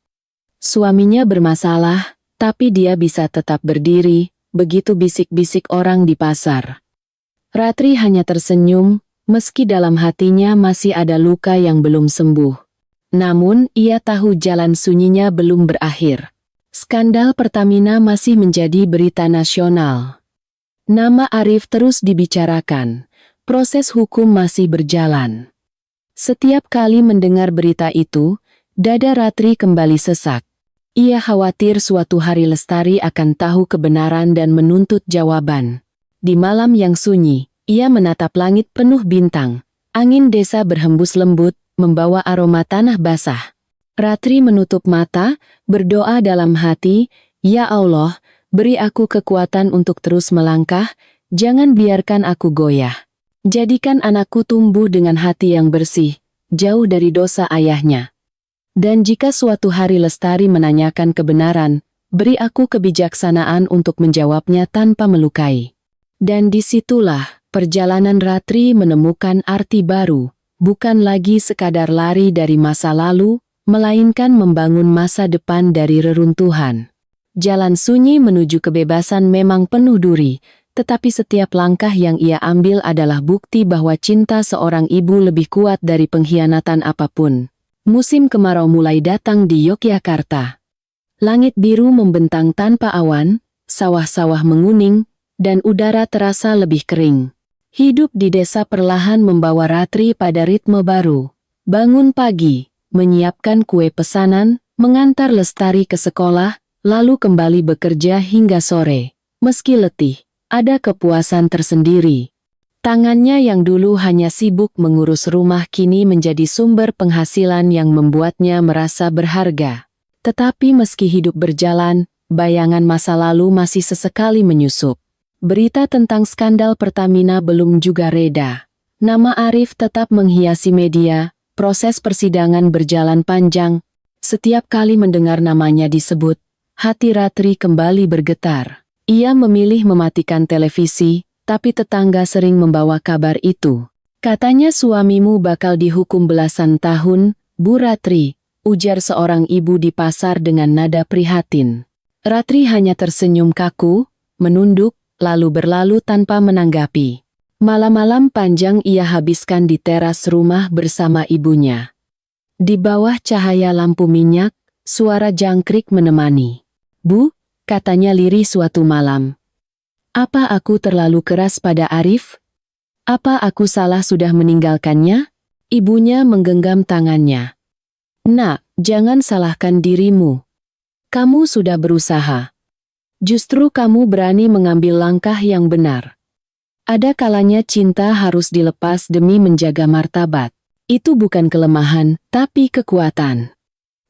A: Suaminya bermasalah, tapi dia bisa tetap berdiri, begitu bisik-bisik orang di pasar. Ratri hanya tersenyum, Meski dalam hatinya masih ada luka yang belum sembuh. Namun, ia tahu jalan sunyinya belum berakhir. Skandal Pertamina masih menjadi berita nasional. Nama Arif terus dibicarakan. Proses hukum masih berjalan. Setiap kali mendengar berita itu, dada Ratri kembali sesak. Ia khawatir suatu hari Lestari akan tahu kebenaran dan menuntut jawaban. Di malam yang sunyi, ia menatap langit penuh bintang. Angin desa berhembus lembut, membawa aroma tanah basah. Ratri menutup mata, berdoa dalam hati, "Ya Allah, beri aku kekuatan untuk terus melangkah, jangan biarkan aku goyah. Jadikan anakku tumbuh dengan hati yang bersih, jauh dari dosa ayahnya. Dan jika suatu hari Lestari menanyakan kebenaran, beri aku kebijaksanaan untuk menjawabnya tanpa melukai." Dan disitulah perjalanan Ratri menemukan arti baru, bukan lagi sekadar lari dari masa lalu, melainkan membangun masa depan dari reruntuhan. Jalan sunyi menuju kebebasan memang penuh duri, tetapi setiap langkah yang ia ambil adalah bukti bahwa cinta seorang ibu lebih kuat dari pengkhianatan apapun. Musim kemarau mulai datang di Yogyakarta. Langit biru membentang tanpa awan, sawah-sawah menguning, dan udara terasa lebih kering. Hidup di desa perlahan membawa Ratri pada ritme baru. Bangun pagi, menyiapkan kue pesanan, mengantar Lestari ke sekolah, lalu kembali bekerja hingga sore. Meski letih, ada kepuasan tersendiri. Tangannya yang dulu hanya sibuk mengurus rumah kini menjadi sumber penghasilan yang membuatnya merasa berharga. Tetapi meski hidup berjalan, bayangan masa lalu masih sesekali menyusup. Berita tentang skandal Pertamina belum juga reda. Nama Arif tetap menghiasi media, proses persidangan berjalan panjang. Setiap kali mendengar namanya disebut, hati Ratri kembali bergetar. Ia memilih mematikan televisi, tapi tetangga sering membawa kabar itu. "Katanya suamimu bakal dihukum belasan tahun, Bu Ratri," ujar seorang ibu di pasar dengan nada prihatin. Ratri hanya tersenyum kaku, menunduk, lalu berlalu tanpa menanggapi. Malam-malam panjang ia habiskan di teras rumah bersama ibunya. Di bawah cahaya lampu minyak, suara jangkrik menemani. "Bu," katanya lirih suatu malam. "Apa aku terlalu keras pada Arif? Apa aku salah sudah meninggalkannya?" Ibunya menggenggam tangannya. "Nak, jangan salahkan dirimu. Kamu sudah berusaha. Justru kamu berani mengambil langkah yang benar. Ada kalanya cinta harus dilepas demi menjaga martabat. Itu bukan kelemahan, tapi kekuatan."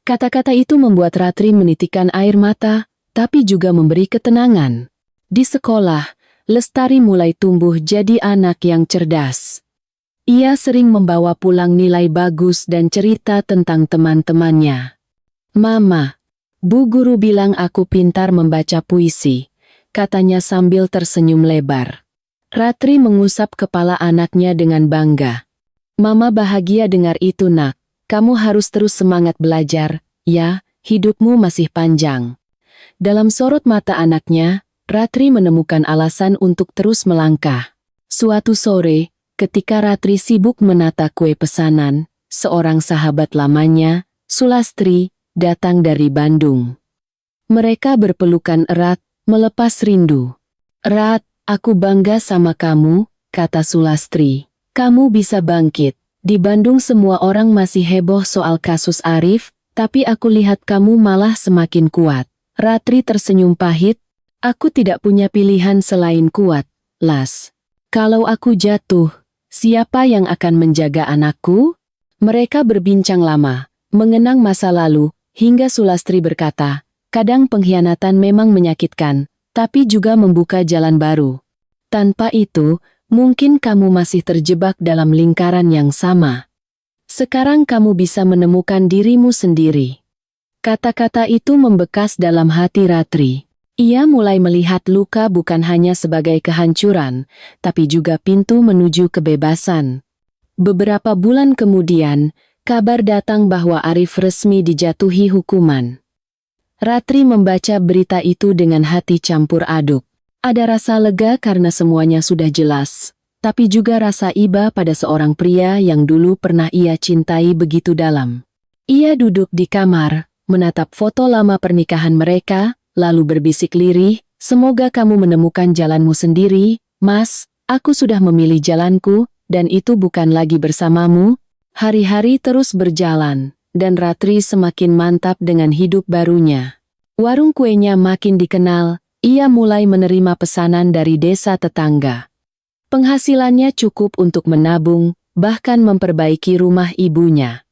A: Kata-kata itu membuat Ratri menitikkan air mata, tapi juga memberi ketenangan. Di sekolah, Lestari mulai tumbuh jadi anak yang cerdas. Ia sering membawa pulang nilai bagus dan cerita tentang teman-temannya. "Mama, Bu Guru bilang aku pintar membaca puisi," katanya sambil tersenyum lebar. Ratri mengusap kepala anaknya dengan bangga. "Mama bahagia dengar itu, Nak. Kamu harus terus semangat belajar, ya, hidupmu masih panjang." Dalam sorot mata anaknya, Ratri menemukan alasan untuk terus melangkah. Suatu sore, ketika Ratri sibuk menata kue pesanan, seorang sahabat lamanya, Sulastri, datang dari Bandung. Mereka berpelukan erat, melepas rindu. "Rat, aku bangga sama kamu," kata Sulastri. "Kamu bisa bangkit. Di Bandung semua orang masih heboh soal kasus Arif, tapi aku lihat kamu malah semakin kuat." Ratri tersenyum pahit. "Aku tidak punya pilihan selain kuat, Las. Kalau aku jatuh, siapa yang akan menjaga anakku?" Mereka berbincang lama, mengenang masa lalu, hingga Sulastri berkata, "Kadang pengkhianatan memang menyakitkan, tapi juga membuka jalan baru. Tanpa itu, mungkin kamu masih terjebak dalam lingkaran yang sama. Sekarang kamu bisa menemukan dirimu sendiri." Kata-kata itu membekas dalam hati Ratri. Ia mulai melihat luka bukan hanya sebagai kehancuran, tapi juga pintu menuju kebebasan. Beberapa bulan kemudian, kabar datang bahwa Arif resmi dijatuhi hukuman. Ratri membaca berita itu dengan hati campur aduk. Ada rasa lega karena semuanya sudah jelas. tapi juga rasa iba pada seorang pria yang dulu pernah ia cintai begitu dalam. Ia duduk di kamar, menatap foto lama pernikahan mereka, lalu berbisik lirih, "Semoga kamu menemukan jalanmu sendiri, Mas. Aku sudah memilih jalanku, dan itu bukan lagi bersamamu." Hari-hari terus berjalan, dan Ratri semakin mantap dengan hidup barunya. Warung kuenya makin dikenal, ia mulai menerima pesanan dari desa tetangga. Penghasilannya cukup untuk menabung, bahkan memperbaiki rumah ibunya.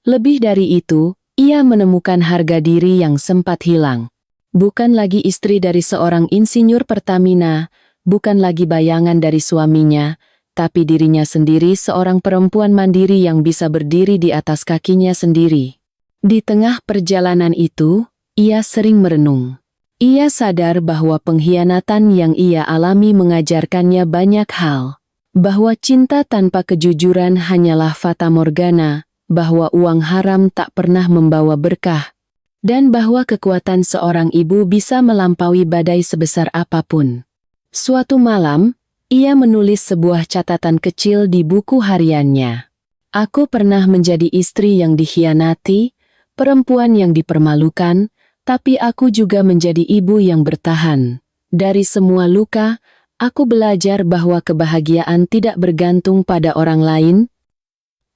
A: Lebih dari itu, ia menemukan harga diri yang sempat hilang. Bukan lagi istri dari seorang insinyur Pertamina, bukan lagi bayangan dari suaminya, tapi dirinya sendiri seorang perempuan mandiri yang bisa berdiri di atas kakinya sendiri. Di tengah perjalanan itu, ia sering merenung. Ia sadar bahwa pengkhianatan yang ia alami mengajarkannya banyak hal. Bahwa cinta tanpa kejujuran hanyalah fata morgana, bahwa uang haram tak pernah membawa berkah, dan bahwa kekuatan seorang ibu bisa melampaui badai sebesar apapun. Suatu malam, ia menulis sebuah catatan kecil di buku hariannya. "Aku pernah menjadi istri yang dikhianati, perempuan yang dipermalukan, tapi aku juga menjadi ibu yang bertahan. Dari semua luka, aku belajar bahwa kebahagiaan tidak bergantung pada orang lain."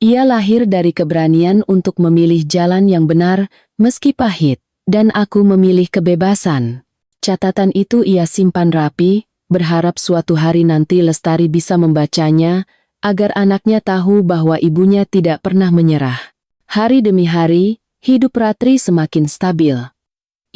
A: Ia lahir dari keberanian untuk memilih jalan yang benar, meski pahit, dan aku memilih kebebasan. Catatan itu ia simpan rapi, berharap suatu hari nanti Lestari bisa membacanya, agar anaknya tahu bahwa ibunya tidak pernah menyerah. Hari demi hari, hidup Ratri semakin stabil.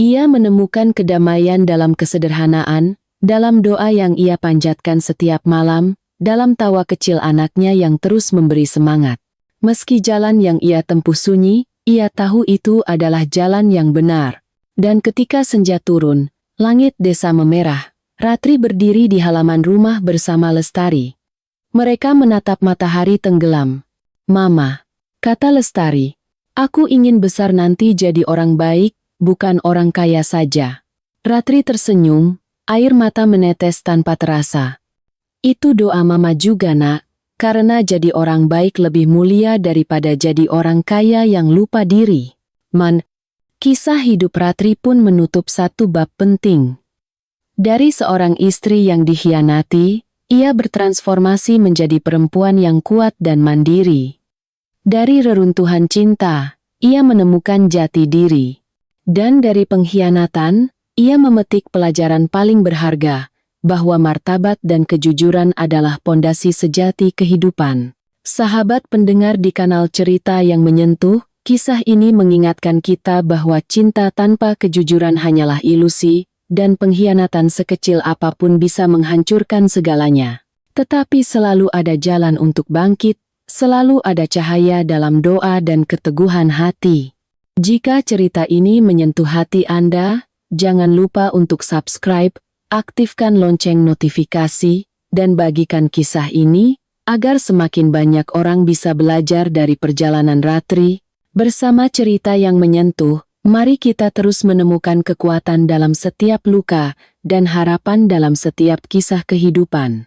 A: Ia menemukan kedamaian dalam kesederhanaan, dalam doa yang ia panjatkan setiap malam, dalam tawa kecil anaknya yang terus memberi semangat. Meski jalan yang ia tempuh sunyi, ia tahu itu adalah jalan yang benar. Dan ketika senja turun, langit desa memerah. Ratri berdiri di halaman rumah bersama Lestari. Mereka menatap matahari tenggelam. "Mama," kata Lestari, "aku ingin besar nanti jadi orang baik, bukan orang kaya saja." Ratri tersenyum, air mata menetes tanpa terasa. "Itu doa Mama juga, Nak, karena jadi orang baik lebih mulia daripada jadi orang kaya yang lupa diri." Kisah hidup Ratri pun menutup satu bab penting. Dari seorang istri yang dikhianati, ia bertransformasi menjadi perempuan yang kuat dan mandiri. Dari reruntuhan cinta, ia menemukan jati diri. Dan dari pengkhianatan, ia memetik pelajaran paling berharga, bahwa martabat dan kejujuran adalah pondasi sejati kehidupan. Sahabat pendengar di kanal Cerita yang Menyentuh, kisah ini mengingatkan kita bahwa cinta tanpa kejujuran hanyalah ilusi, dan pengkhianatan sekecil apapun bisa menghancurkan segalanya. Tetapi selalu ada jalan untuk bangkit, selalu ada cahaya dalam doa dan keteguhan hati. Jika cerita ini menyentuh hati Anda, jangan lupa untuk subscribe, aktifkan lonceng notifikasi, dan bagikan kisah ini, agar semakin banyak orang bisa belajar dari perjalanan Ratri. Bersama Cerita yang Menyentuh, mari kita terus menemukan kekuatan dalam setiap luka dan harapan dalam setiap kisah kehidupan.